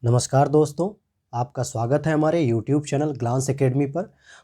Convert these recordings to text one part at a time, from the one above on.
नमस्कार दोस्तों, आपका स्वागत है हमारे YouTube चैनल ग्लांस एकेडमी पर।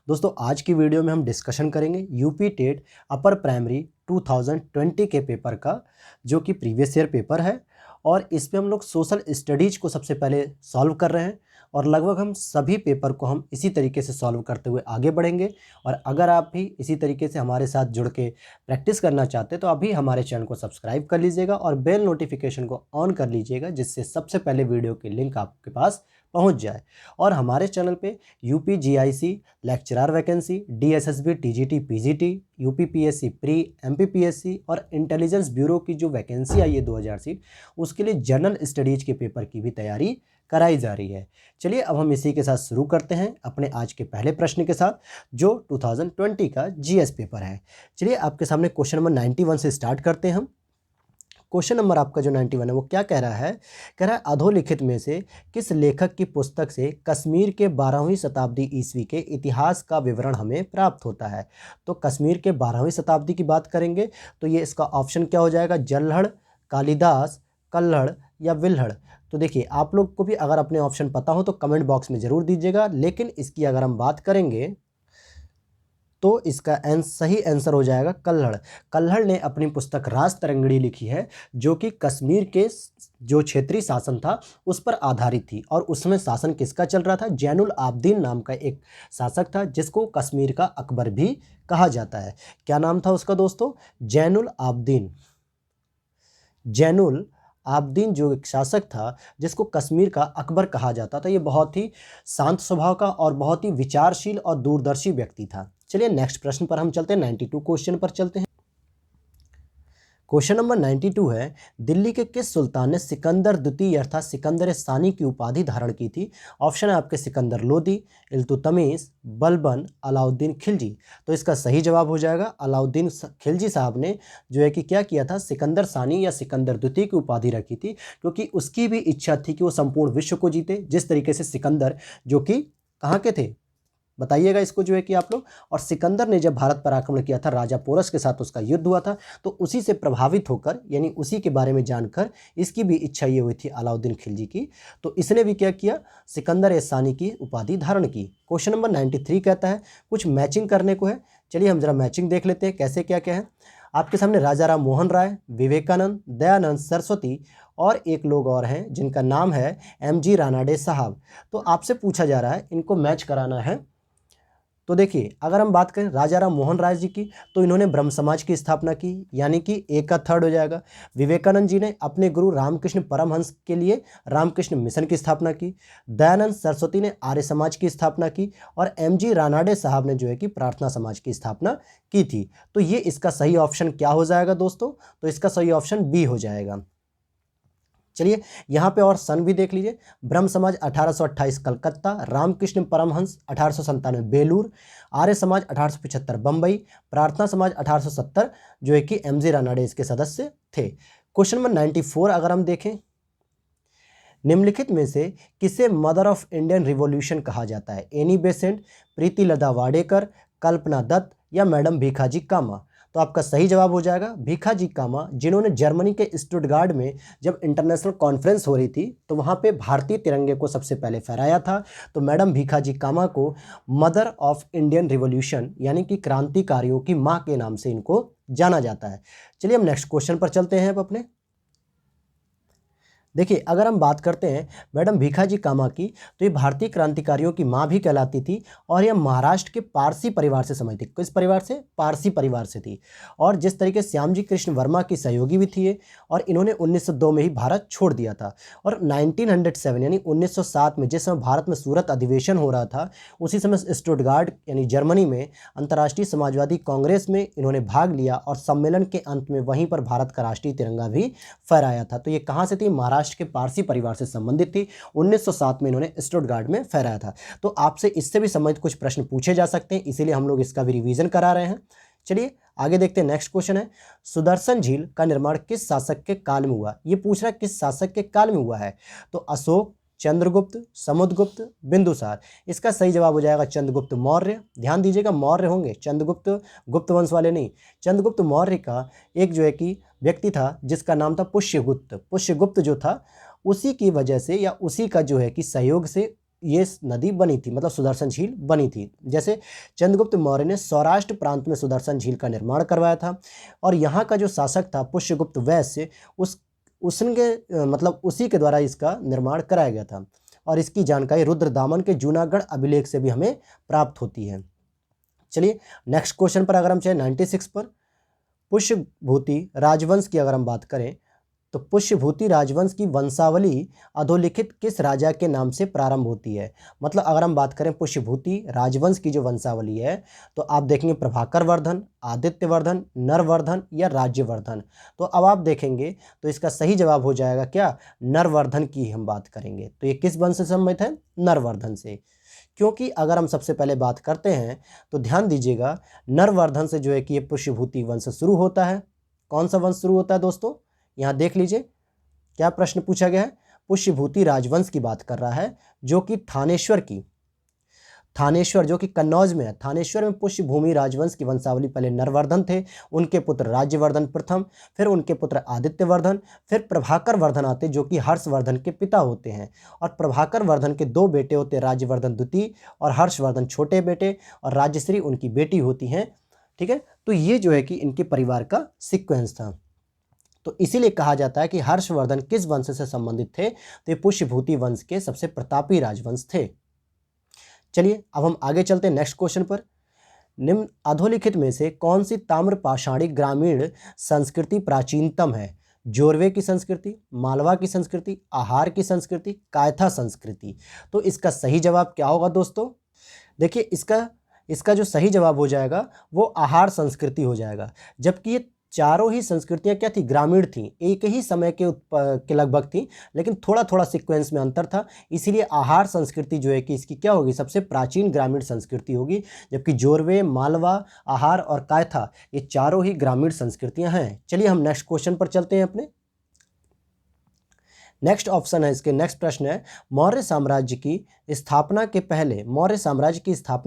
दोस्तों, आज की वीडियो में हम डिस्कशन करेंगे यूपी टेट अपर प्राइमरी 2020 के पेपर का, जो कि प्रीवियस ईयर पेपर है। और इसमें हम लोग सोशल स्टडीज़ को सबसे पहले सॉल्व कर रहे हैं और लगभग हम सभी पेपर को हम इसी तरीके से सॉल्व करते हुए आगे बढ़ेंगे। और अगर आप भी इसी तरीके से हमारे साथ जुड़ के प्रैक्टिस करना चाहते हैं तो अभी हमारे चैनल को सब्सक्राइब कर लीजिएगा और बेल नोटिफिकेशन को ऑन कर लीजिएगा, जिससे सबसे पहले वीडियो की लिंक आपके पास पहुंच जाए। और हमारे चैनल पे UP GIC lecturer vacancy, DSSB, TGT, PGT, UPPSC pre, MPPSC और इंटेलिजेंस ब्यूरो की जो वैकेंसी आई है 2000 सीट, उसके लिए जनरल स्टडीज के पेपर की भी तैयारी कराई जा रही है। चलिए अब हम इसी के साथ शुरू करते हैं अपने आज के पहले प्रश्न के साथ, जो 2020 का जीएस पेपर है। चलिए आपके सामने क्वेश्चन नंबर 91 से स्टार्ट करते हैं हम। क्वेश्चन नंबर आपका जो 91 है वो क्या कह रहा है? कह रहा है अधोलिखित में से किस लेखक की पुस्तक से कश्मीर के 12वीं शताब्दी ईस्वी के इतिहास का विवरण हमें प्राप्त होता है। तो कश्मीर के 12वीं शताब्दी की बात करेंगे तो ये इसका ऑप्शन क्या हो जाएगा? जल्हड़, कालिदास, कल्हड़ या विल्हड़। तो देखिए, आप लोग को भी अगर अपने ऑप्शन पता हो तो कमेंट बॉक्स में ज़रूर दीजिएगा, लेकिन इसकी अगर हम बात करेंगे तो इसका सही आंसर हो जाएगा कल्हड़। कल्हड़ ने अपनी पुस्तक राज तरंगिणी लिखी है, जो कि कश्मीर के जो क्षेत्रीय शासन था उस पर आधारित थी। और उसमें शासन किसका चल रहा था? जैनुल आबदीन नाम का एक शासक था, जिसको कश्मीर का अकबर भी कहा जाता है। क्या नाम था उसका दोस्तों? जैनुल आबदीन। जैनुल आबदीन जो एक शासक था जिसको कश्मीर का अकबर कहा जाता था, ये बहुत ही शांत स्वभाव का और बहुत ही विचारशील और दूरदर्शी व्यक्ति था। चलिए नेक्स्ट प्रश्न पर हम चलते हैं, 92 क्वेश्चन पर चलते हैं। क्वेश्चन नंबर 92 है, दिल्ली के किस सुल्तान ने सिकंदर द्वितीय अर्थात सिकंदर सानी की उपाधि धारण की थी? ऑप्शन है आपके सिकंदर लोदी, इल्तुतमिश, बलबन, अलाउद्दीन खिलजी। तो इसका सही जवाब हो जाएगा अलाउद्दीन खिलजी साहब ने जो है कि क्या किया था, सिकंदर सानी या सिकंदर द्वितीय की उपाधि रखी थी, क्योंकि उसकी भी इच्छा थी कि वो संपूर्ण विश्व को जीते, जिस तरीके से सिकंदर जो कि कहाँ के थे बताइएगा इसको जो है कि आप लोग। और सिकंदर ने जब भारत पर आक्रमण किया था, राजा पोरस के साथ उसका युद्ध हुआ था, तो उसी से प्रभावित होकर यानी उसी के बारे में जानकर इसकी भी इच्छा ये हुई थी अलाउद्दीन खिलजी की। तो इसने भी क्या किया, सिकंदर ए सानी की उपाधि धारण की। क्वेश्चन नंबर 93 कहता है कुछ मैचिंग करने को है। चलिए हम जरा मैचिंग देख लेते हैं कैसे क्या क्या है। आपके सामने राजा राम मोहन राय, विवेकानंद, दयानंद सरस्वती और एक लोग और हैं जिनका नाम है एमजी रानाडे साहब। तो आपसे पूछा जा रहा है इनको मैच कराना है। तो देखिए, अगर हम बात करें राजा राम मोहन राय जी की, तो इन्होंने ब्रह्म समाज की स्थापना की, यानी कि एक का थर्ड हो जाएगा। विवेकानंद जी ने अपने गुरु रामकृष्ण परमहंस के लिए रामकृष्ण मिशन की स्थापना की। दयानंद सरस्वती ने आर्य समाज की स्थापना की और एमजी रानाडे साहब ने जो है कि प्रार्थना समाज की स्थापना की थी। तो ये इसका सही ऑप्शन क्या हो जाएगा दोस्तों? तो इसका सही ऑप्शन बी हो जाएगा। चलिए यहाँ पे और सन भी देख लीजिए। ब्रह्म समाज 1828 कलकत्ता, रामकृष्ण परमहंस 1897 बेलूर, आर्य समाज 1875 बंबई, प्रार्थना समाज 1870 जो है कि एमजी रानाडे इसके सदस्य थे। क्वेश्चन नंबर 94 अगर हम देखें, निम्नलिखित में से किसे मदर ऑफ इंडियन रिवॉल्यूशन कहा जाता है? एनी बेसेंट, प्रीति लता वाडेकर, कल्पना दत्त या मैडम भीखाजी कामा। तो आपका सही जवाब हो जाएगा भीखाजी कामा, जिन्होंने जर्मनी के स्टुटगार्ट में जब इंटरनेशनल कॉन्फ्रेंस हो रही थी तो वहाँ पे भारतीय तिरंगे को सबसे पहले फहराया था। तो मैडम भीखाजी कामा को मदर ऑफ इंडियन रिवॉल्यूशन यानी कि क्रांतिकारियों की माँ के नाम से इनको जाना जाता है। चलिए हम नेक्स्ट क्वेश्चन पर चलते हैं अब अपने। देखिए, अगर हम बात करते हैं मैडम भीखाजी कामा की, तो ये भारतीय क्रांतिकारियों की माँ भी कहलाती थी और यह महाराष्ट्र के पारसी परिवार से संबंधित थी। किस परिवार से? पारसी परिवार से थी। और जिस तरीके श्यामजी कृष्ण वर्मा की सहयोगी भी थी ये, और इन्होंने 1902 में ही भारत छोड़ दिया था। और 1907 यानी 1907 में जिस समय भारत में सूरत अधिवेशन हो रहा था, उसी समय स्टुटगार्ट यानी जर्मनी में अंतर्राष्ट्रीय समाजवादी कांग्रेस में इन्होंने भाग लिया और सम्मेलन के अंत में वहीं पर भारत का राष्ट्रीय तिरंगा भी फहराया था। तो ये कहाँ से थी? महाराष्ट्र के पारसी परिवार से संबंधित थी। 1907 में इन्होंने स्टुटगार्ट में फहराया था। तो आपसे इससे भी संबंधित कुछ प्रश्न पूछे जा सकते हैं, इसीलिए हम लोग इसका भी रिवीजन करा रहे हैं। चलिए आगे देखते हैं। नेक्स्ट क्वेश्चन है, सुदर्शन झील का निर्माण किस शासक के काल में हुआ? ये पूछ रहा है किस शासक के काल में हुआ है। तो अशोक, चंद्रगुप्त, समुद्रगुप्त, बिंदुसार। इसका सही जवाब हो जाएगा चंद्रगुप्त मौर्य। ध्यान दीजिएगा, मौर्य होंगे, चंद्रगुप्त गुप्त वंश वाले नहीं। चंद्रगुप्त मौर्य का एक जो है कि व्यक्ति था जिसका नाम था पुष्यगुप्त। पुष्यगुप्त जो था उसी की वजह से या उसी का जो है कि सहयोग से ये नदी बनी थी, मतलब सुदर्शन झील बनी थी। जैसे चंद्रगुप्त मौर्य ने सौराष्ट्र प्रांत में सुदर्शन झील का निर्माण करवाया था और यहाँ का जो शासक था पुष्यगुप्त वैश्य, उसके मतलब उसी के द्वारा इसका निर्माण कराया गया था। और इसकी जानकारी रुद्रदामन के जूनागढ़ अभिलेख से भी हमें प्राप्त होती है। चलिए नेक्स्ट क्वेश्चन पर अगर हम चाहे 96 पर, पुष्यभूति राजवंश की अगर हम बात करें तो पुष्यभूति राजवंश की वंशावली अधोलिखित किस राजा के नाम से प्रारंभ होती है। मतलब अगर हम बात करें पुष्यभूति राजवंश की जो वंशावली है तो आप देखेंगे प्रभाकर वर्धन, आदित्यवर्धन, नरवर्धन या राज्यवर्धन। तो अब आप देखेंगे तो इसका सही जवाब हो जाएगा क्या, नरवर्धन की हम बात करेंगे। तो ये किस वंश से संबंधित है, नरवर्धन से। क्योंकि अगर हम सबसे पहले बात करते हैं तो ध्यान दीजिएगा नरवर्धन से जो है कि ये पुष्यभूति वंश शुरू होता है। कौन सा वंश शुरू होता है दोस्तों, यहाँ देख लीजिए क्या प्रश्न पूछा गया है। पुष्यभूति राजवंश की बात कर रहा है जो कि थानेश्वर जो कि कन्नौज में है। थानेश्वर में पुष्यभूमि राजवंश की वंशावली पहले नरवर्धन थे, उनके पुत्र राज्यवर्धन प्रथम, फिर उनके पुत्र आदित्यवर्धन, फिर प्रभाकर वर्धन आते जो कि हर्षवर्धन के पिता होते हैं। और प्रभाकर वर्धन के दो बेटे होते, राज्यवर्धन द्वितीय और हर्षवर्धन छोटे बेटे, और राजश्री उनकी बेटी होती हैं। ठीक है, तो ये जो है कि इनके परिवार का सीक्वेंस था। तो इसीलिए कहा जाता है कि हर्षवर्धन किस वंश से संबंधित थे, तो ये पुष्यभूति वंश के सबसे प्रतापी राजवंश थे। चलिए अब हम आगे चलते हैं नेक्स्ट क्वेश्चन पर। निम्न अधोलिखित में से कौन सी ताम्र पाषाणी ग्रामीण संस्कृति प्राचीनतम है। जोरवे की संस्कृति, मालवा की संस्कृति, आहार की संस्कृति, कायथा संस्कृति। तो इसका सही जवाब क्या होगा दोस्तों, देखिए इसका जो सही जवाब हो जाएगा वो आहार संस्कृति हो जाएगा। जबकि ये चारों ही संस्कृतियां क्या थी, ग्रामीण थी, एक ही समय के लगभग थी, लेकिन थोड़ा थोड़ा सीक्वेंस में अंतर था। इसीलिए आहार संस्कृति जो है कि इसकी क्या होगी, सबसे प्राचीन ग्रामीण संस्कृति होगी। जबकि जोरवे, मालवा, आहार और कायथा ये चारों ही ग्रामीण संस्कृतियां हैं। चलिए हम नेक्स्ट क्वेश्चन पर चलते हैं अपने। नेक्स्ट ऑप्शन है इसके, नेक्स्ट प्रश्न है मौर्य साम्राज्य की स्थापना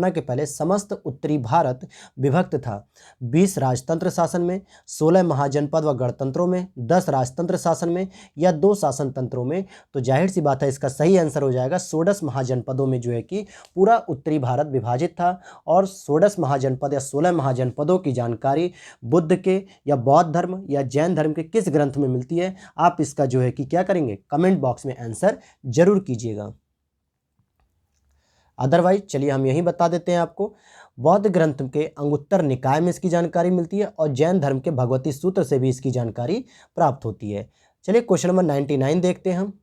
के पहले समस्त उत्तरी भारत विभक्त था 20 राजतंत्र शासन में, 16 महाजनपद व गणतंत्रों में, 10 राजतंत्र शासन में या 2 शासन तंत्रों में। तो जाहिर सी बात है इसका सही आंसर हो जाएगा 16 महाजनपदों में जो है कि पूरा उत्तरी भारत विभाजित था। और 16 महाजनपद या 16 महाजनपदों की जानकारी बुद्ध के या बौद्ध धर्म या जैन धर्म के किस ग्रंथ में मिलती है, आप इसका जो है कि क्या करेंगे, कमेंट बॉक्स में आंसर जरूर कीजिएगा। अदरवाइज चलिए हम यही बता देते हैं आपको, बौद्ध ग्रंथ के अंगुत्तर निकाय में इसकी जानकारी मिलती है और जैन धर्म के भगवती सूत्र से भी इसकी जानकारी प्राप्त होती है। चलिए क्वेश्चन नंबर 99 देखते हैं हम।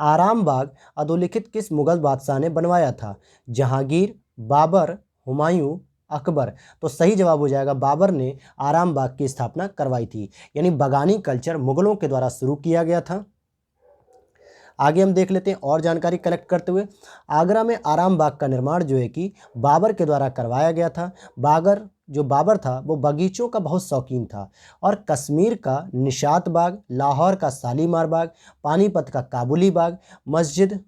आराम बाग अधोलिखित किस मुगल बादशाह ने बनवाया था, जहांगीर, बाबर, हुमायूं, अकबर। तो सही जवाब हो जाएगा बाबर ने आराम बाग की स्थापना करवाई थी। यानी बागानी कल्चर मुगलों के द्वारा शुरू किया गया था। आगे हम देख लेते हैं और जानकारी कलेक्ट करते हुए। आगरा में आराम बाग का निर्माण जो है कि बाबर के द्वारा करवाया गया था। बाबर था वो बगीचों का बहुत शौकीन था और कश्मीर का निशात बाग, लाहौर का शालीमार बाग, पानीपत का काबुली बाग मस्जिद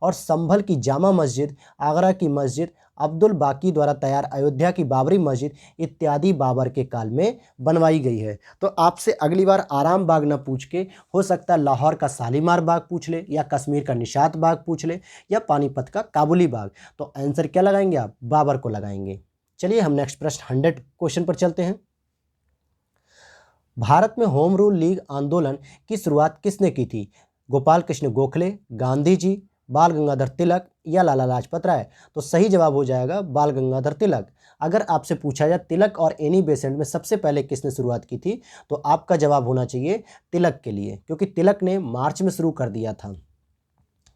और संभल की जामा मस्जिद, आगरा की मस्जिद, अब्दुल बाकी द्वारा तैयार अयोध्या की बाबरी मस्जिद इत्यादि बाबर के काल में बनवाई गई है। तो आपसे अगली बार आराम बाग न पूछ के हो सकता है लाहौर का शालीमार बाग पूछ ले, या कश्मीर का निशात बाग पूछ ले, या पानीपत का काबुली बाग। तो आंसर क्या लगाएंगे आप, बाबर को लगाएंगे। चलिए हम नेक्स्ट प्रश्न 100 क्वेश्चन पर चलते हैं। भारत में होम रूल लीग आंदोलन की शुरुआत किसने की थी, गोपाल कृष्ण गोखले, गांधी जी, बाल गंगाधर तिलक या लाला लाजपत राय। तो सही जवाब हो जाएगा बाल गंगाधर तिलक। अगर आपसे पूछा जाए तिलक और एनी बेसेंट में सबसे पहले किसने शुरुआत की थी, तो आपका जवाब होना चाहिए तिलक के लिए, क्योंकि तिलक ने मार्च में शुरू कर दिया था।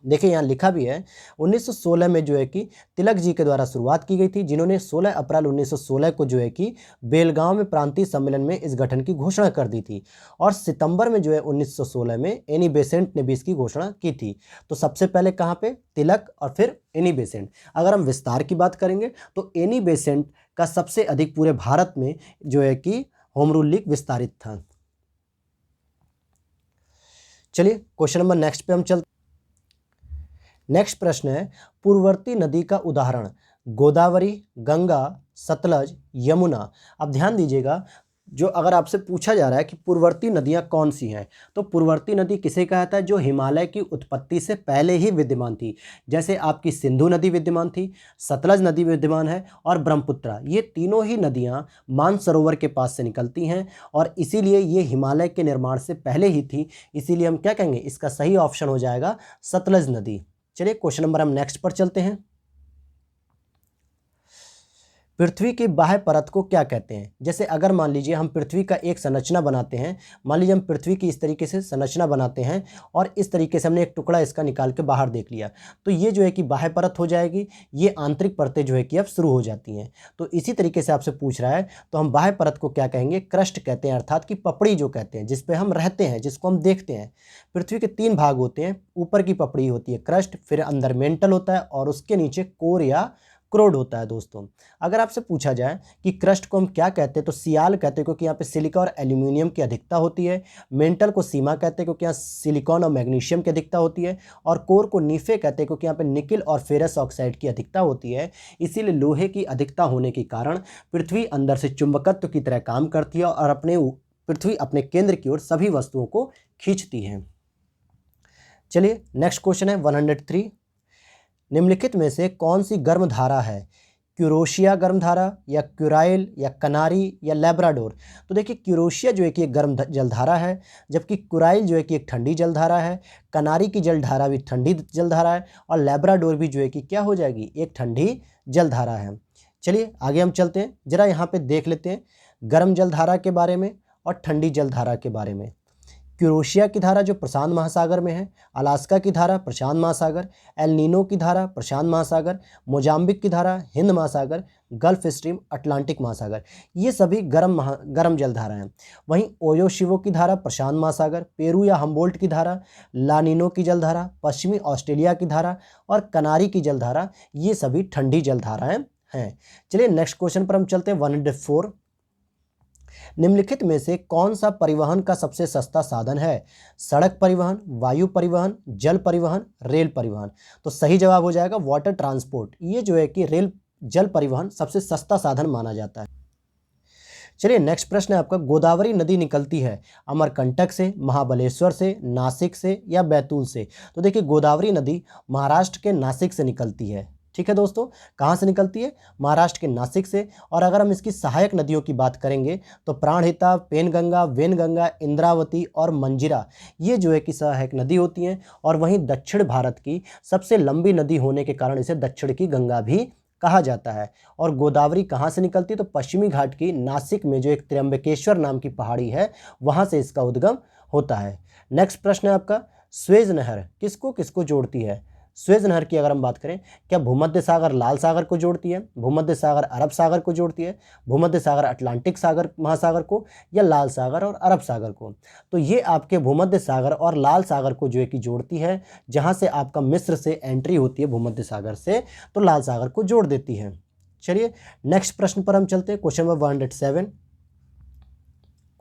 देखिए यहाँ लिखा भी है 1916 में जो है कि तिलक जी के द्वारा शुरुआत की गई थी, जिन्होंने 16 अप्रैल 1916 को जो है कि बेलगांव में प्रांतीय सम्मेलन में इस गठन की घोषणा कर दी थी। और सितंबर में जो है 1916 में एनी बेसेंट ने भी इसकी घोषणा की थी। तो सबसे पहले कहाँ पे, तिलक और फिर एनी बेसेंट। अगर हम विस्तार की बात करेंगे तो एनी बेसेंट का सबसे अधिक पूरे भारत में जो है कि होम रूल लीग विस्तारित था। चलिए क्वेश्चन नंबर नेक्स्ट पे हम चलते। नेक्स्ट प्रश्न है पूर्ववर्ती नदी का उदाहरण, गोदावरी, गंगा, सतलज, यमुना। अब ध्यान दीजिएगा जो अगर आपसे पूछा जा रहा है कि पूर्ववर्ती नदियां कौन सी हैं, तो पूर्ववर्ती नदी किसे कहता है? जो हिमालय की उत्पत्ति से पहले ही विद्यमान थी। जैसे आपकी सिंधु नदी विद्यमान थी, सतलज नदी विद्यमान है और ब्रह्मपुत्रा। ये तीनों ही नदियां मानसरोवर के पास से निकलती हैं और इसीलिए ये हिमालय के निर्माण से पहले ही थी। इसीलिए हम क्या कहेंगे? इसका सही ऑप्शन हो जाएगा सतलज नदी। चलिए क्वेश्चन नंबर हम नेक्स्ट पर चलते हैं। पृथ्वी की बाह्य परत को क्या कहते हैं? जैसे अगर मान लीजिए हम पृथ्वी का एक संरचना बनाते हैं, मान लीजिए हम पृथ्वी की इस तरीके से संरचना बनाते हैं और इस तरीके से हमने एक टुकड़ा इसका निकाल के बाहर देख लिया, तो ये जो है कि बाह्य परत हो जाएगी। ये आंतरिक परतें जो है कि अब शुरू हो जाती हैं। तो इसी तरीके से आपसे पूछ रहा है, तो हम बाह्य परत को क्या कहेंगे? क्रस्ट कहते हैं, अर्थात कि पपड़ी जो कहते हैं, जिस पे हम रहते हैं, जिसको हम देखते हैं। पृथ्वी के 3 भाग होते हैं। ऊपर की पपड़ी होती है क्रस्ट, फिर अंदर मेंटल होता है और उसके नीचे कोर या क्रोड होता है। दोस्तों, अगर आपसे पूछा जाए कि क्रस्ट को हम क्या कहते हैं, तो सियाल कहते हैं, क्योंकि यहाँ पे सिलिका और एल्यूमिनियम की अधिकता होती है। मेंटल को सीमा कहते हैं, क्योंकि यहाँ सिलिकॉन और मैग्नीशियम की अधिकता होती है। और कोर को नीफे कहते हैं, क्योंकि यहाँ पे निकिल और फेरस ऑक्साइड की अधिकता होती है। इसीलिए लोहे की अधिकता होने के कारण पृथ्वी अंदर से चुंबकत्व की तरह काम करती है और पृथ्वी अपने केंद्र की ओर सभी वस्तुओं को खींचती है। चलिए नेक्स्ट क्वेश्चन है 103। निम्नलिखित में से कौन सी गर्म धारा है? क्यूरोशिया गर्म धारा या क्यूराइल या कनारी या लेब्राडोर? तो देखिए, क्यूरोशिया जो है कि एक गर्म जलधारा है, जबकि क्यूराइल जो है कि एक ठंडी जलधारा है। कनारी की जलधारा भी ठंडी जलधारा है और लेब्राडोर भी जो है कि क्या हो जाएगी? एक ठंडी जलधारा है। चलिए आगे हम चलते हैं, जरा यहाँ पे देख लेते हैं गर्म जलधारा के बारे में और ठंडी जलधारा के बारे में। क्यूरोशिया की धारा जो प्रशांत महासागर में है, अलास्का की धारा प्रशांत महासागर, एल नीनो की धारा प्रशांत महासागर, मोजाम्बिक की धारा हिंद महासागर, गल्फ स्ट्रीम अटलांटिक महासागर, ये सभी गर्म जलधारा हैं। वहीं ओयोशिवो की धारा प्रशांत महासागर, पेरू या हम्बोल्ट की धारा, लानिनो की जलधारा, पश्चिमी ऑस्ट्रेलिया की धारा और कनारी की जलधारा, ये सभी ठंडी जलधाराएं हैं। चलिए नेक्स्ट क्वेश्चन पर हम चलते हैं 104। निम्नलिखित में से कौन सा परिवहन का सबसे सस्ता साधन है? सड़क परिवहन, वायु परिवहन, जल परिवहन, रेल परिवहन? तो सही जवाब हो जाएगा वाटर ट्रांसपोर्ट। ये जो है कि रेल जल परिवहन सबसे सस्ता साधन माना जाता है। चलिए नेक्स्ट प्रश्न है आपका, गोदावरी नदी निकलती है अमरकंटक से, महाबलेश्वर से, नासिक से या बैतूल से? तो देखिए, गोदावरी नदी महाराष्ट्र के नासिक से निकलती है। ठीक है दोस्तों, कहाँ से निकलती है? महाराष्ट्र के नासिक से। और अगर हम इसकी सहायक नदियों की बात करेंगे तो प्राणहिता, पेनगंगा, वेनगंगा, इंद्रावती और मंजिरा, ये जो है कि सहायक नदी होती हैं। और वहीं दक्षिण भारत की सबसे लंबी नदी होने के कारण इसे दक्षिण की गंगा भी कहा जाता है। और गोदावरी कहाँ से निकलती है? तो पश्चिमी घाट की नासिक में जो एक त्र्यंबकेश्वर नाम की पहाड़ी है, वहाँ से इसका उद्गम होता है। नेक्स्ट प्रश्न है आपका, स्वेज नहर किसको किसको जोड़ती है? स्वेज नहर की अगर हम बात करें, क्या भूमध्य सागर लाल सागर को जोड़ती है, भूमध्य सागर अरब सागर को जोड़ती है, भूमध्य सागर अटलांटिक सागर महासागर को, या लाल सागर और अरब सागर को? तो ये आपके भूमध्य सागर और लाल सागर को जो है कि जोड़ती है। जहाँ से आपका मिस्र से एंट्री होती है भूमध्य सागर से, तो लाल सागर को जोड़ देती है। चलिए नेक्स्ट प्रश्न पर हम चलते हैं, क्वेश्चन नंबर 107।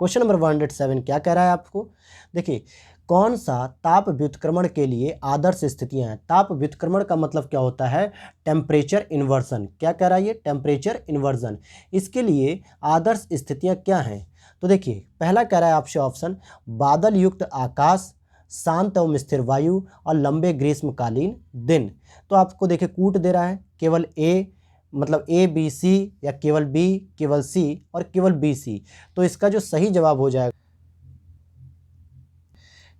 क्वेश्चन नंबर 107 क्या कह रहा है आपको? देखिए, कौन सा ताप व्युत्क्रमण के लिए आदर्श स्थितियां हैं? ताप व्युत्क्रमण का मतलब क्या होता है? Temperature inversion. क्या कह रहा है ये? Temperature inversion. इसके लिए आदर्श स्थितियां क्या हैं? तो देखिए, पहला कह रहा है आपसे ऑप्शन, बादल युक्त आकाश, शांत एवं स्थिर वायु और लंबे ग्रीष्मकालीन दिन। तो आपको देखिए कूट दे रहा है, केवल ए मतलब ए बी सी, या केवल बी, केवल सी और केवल बी सी। तो इसका जो सही जवाब हो जाएगा,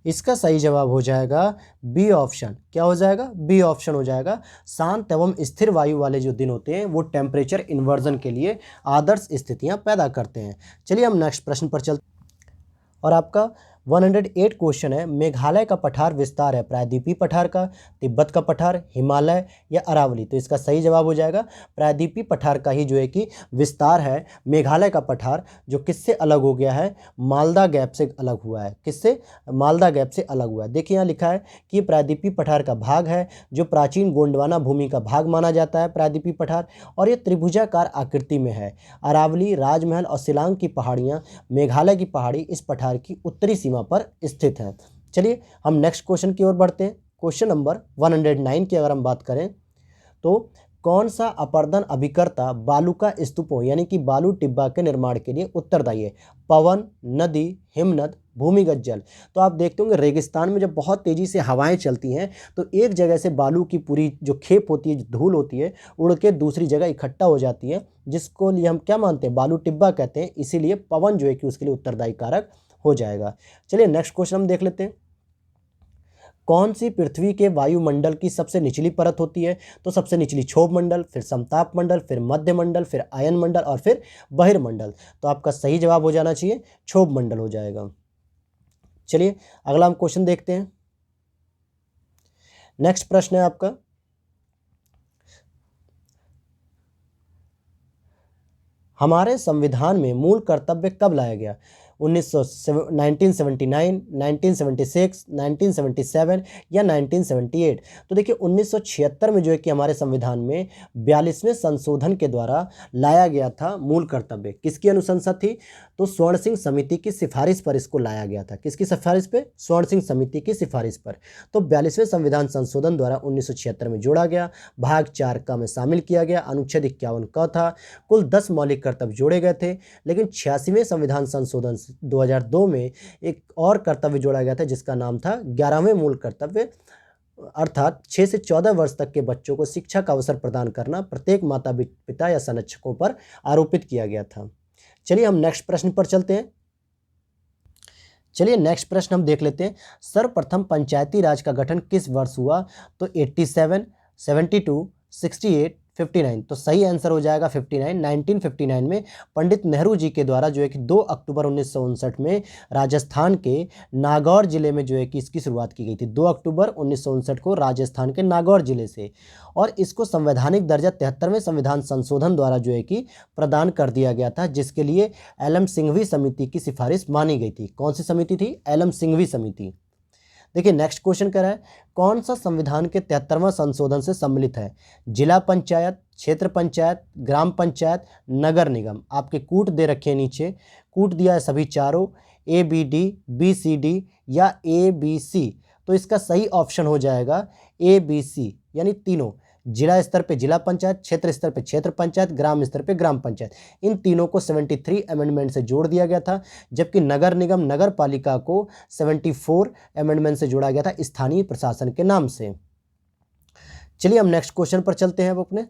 इसका सही जवाब हो जाएगा बी ऑप्शन। क्या हो जाएगा? बी ऑप्शन हो जाएगा। शांत एवं स्थिर वायु वाले जो दिन होते हैं वो टेम्परेचर इन्वर्जन के लिए आदर्श स्थितियां पैदा करते हैं। चलिए हम नेक्स्ट प्रश्न पर चलते हैं और आपका 108 क्वेश्चन है, मेघालय का पठार विस्तार है प्रायद्वीपीय पठार का, तिब्बत का पठार, हिमालय या अरावली? तो इसका सही जवाब हो जाएगा प्रायद्वीपीय पठार का ही जो है कि विस्तार है। मेघालय का पठार जो किससे अलग हो गया है? मालदा गैप से अलग हुआ है। किससे? मालदा गैप से अलग हुआ है। देखिए यहाँ लिखा है कि ये प्रायद्वीपीय पठार का भाग है, जो प्राचीन गोंडवाना भूमि का भाग माना जाता है प्रायद्वीपीय पठार, और ये त्रिभुजाकार आकृति में है। अरावली, राजमहल और शिलांग की पहाड़ियाँ, मेघालय की पहाड़ी इस पठार की उत्तरी सीमा पर स्थित है। चलिए हम नेक्स्ट क्वेश्चन की ओर बढ़ते हैं। क्वेश्चन नंबर 109 की अगर हम बात करें तो कौन सा अपर्दन अभिकर्ता बालू का स्तूपों यानी कि बालू टिब्बा के निर्माण के लिए उत्तरदायी है? पवन, नदी, हिमनद, भूमिगत जल। तो आप देखते होंगे रेगिस्तान में जब बहुत तेजी से हवाएं चलती हैं तो एक जगह से बालू की पूरी जो खेप होती है, जो धूल होती है, उड़ के दूसरी जगह इकट्ठा हो जाती है, जिसको लिए हम क्या मानते हैं, बालू टिब्बा कहते हैं। इसीलिए पवन जो है कि उसके लिए उत्तरदायी कारक हो जाएगा। चलिए नेक्स्ट क्वेश्चन हम देख लेते हैं। कौन सी पृथ्वी के वायुमंडल की सबसे निचली परत होती है? तो सबसे निचली क्षोभ मंडल, फिर समताप मंडल, फिर मध्य मंडल, फिर आयन मंडल और फिर बहिर्मंडल। तो आपका सही जवाब हो जाना चाहिए क्षोभ मंडल हो जाएगा। चलिए अगला हम क्वेश्चन देखते हैं। नेक्स्ट प्रश्न है आपका, हमारे संविधान में मूल कर्तव्य कब लाया गया? 1979, 1976, 1977 या 1978? तो देखिए 1976 में जो है कि हमारे संविधान में 42वें संशोधन के द्वारा लाया गया था मूल कर्तव्य। किसकी अनुशंसा थी? तो स्वर्ण सिंह समिति की सिफारिश पर इसको लाया गया था। किसकी सिफारिश पे? स्वर्ण सिंह समिति की सिफारिश पर। तो 42वें संविधान संशोधन द्वारा 1976 में जोड़ा गया, भाग 4 का में शामिल किया गया, अनुच्छेद 51 क था। कुल 10 मौलिक कर्तव्य जोड़े गए थे, लेकिन 86वें संविधान संशोधन 2002 में एक और कर्तव्य जोड़ा गया था जिसका नाम था 11वें मूल कर्तव्य, अर्थात 6 से 14 वर्ष तक के बच्चों को शिक्षा का अवसर प्रदान करना प्रत्येक माता पिता या संरक्षकों पर आरोपित किया गया था। चलिए हम नेक्स्ट प्रश्न पर चलते हैं। चलिए नेक्स्ट प्रश्न हम देख लेते हैं। सर्वप्रथम पंचायती राज का गठन किस वर्ष हुआ? तो 87, 72, 68, 59। तो सही आंसर हो जाएगा 59। 1959 में पंडित नेहरू जी के द्वारा जो है कि 2 अक्टूबर 1959 में राजस्थान के नागौर जिले में जो है कि इसकी शुरुआत की गई थी। 2 अक्टूबर 1959 को राजस्थान के नागौर जिले से, और इसको संवैधानिक दर्जा 73वें संविधान संशोधन द्वारा जो है कि प्रदान कर दिया गया था, जिसके लिए एलएम सिंघवी समिति की सिफारिश मानी गई थी। कौन सी समिति थी? एलएम सिंघवी समिति। देखिए नेक्स्ट क्वेश्चन कह रहा है, कौन सा संविधान के 73वां संशोधन से सम्मिलित है? जिला पंचायत, क्षेत्र पंचायत, ग्राम पंचायत, नगर निगम। आपके कूट दे रखे हैं नीचे, कूट दिया है सभी चारों, ABD, BCD या ABC। तो इसका सही ऑप्शन हो जाएगा ABC, यानी तीनों। जिला स्तर पे जिला पंचायत, क्षेत्र स्तर पे क्षेत्र पंचायत, ग्राम स्तर पे ग्राम पंचायत। इन तीनों को 73 अमेंडमेंट से जोड़ दिया गया था, जबकि नगर निगम नगर पालिका को 74 अमेंडमेंट से जोड़ा गया था स्थानीय प्रशासन के नाम से। चलिए हम नेक्स्ट क्वेश्चन पर चलते हैं। अब अपने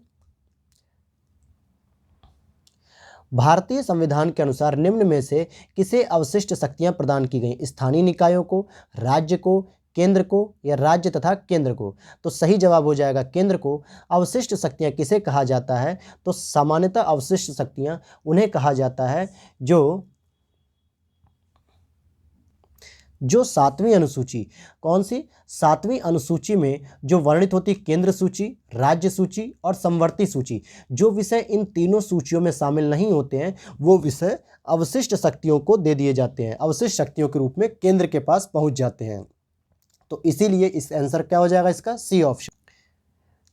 भारतीय संविधान के अनुसार निम्न में से किसे अवशिष्ट शक्तियां प्रदान की गई? स्थानीय निकायों को, राज्य को, केंद्र को या राज्य तथा केंद्र को? तो सही जवाब हो जाएगा केंद्र को। अवशिष्ट शक्तियां किसे कहा जाता है? तो सामान्यतः अवशिष्ट शक्तियां उन्हें कहा जाता है जो 7वीं अनुसूची, कौन सी? 7वीं अनुसूची में जो वर्णित होती केंद्र सूची, राज्य सूची और समवर्ती सूची, जो विषय इन तीनों सूचियों में शामिल नहीं होते हैं वो विषय अवशिष्ट शक्तियों को दे दिए जाते हैं, अवशिष्ट शक्तियों के रूप में केंद्र के पास पहुंच जाते हैं। तो इसीलिए इस आंसर क्या हो जाएगा इसका? C option.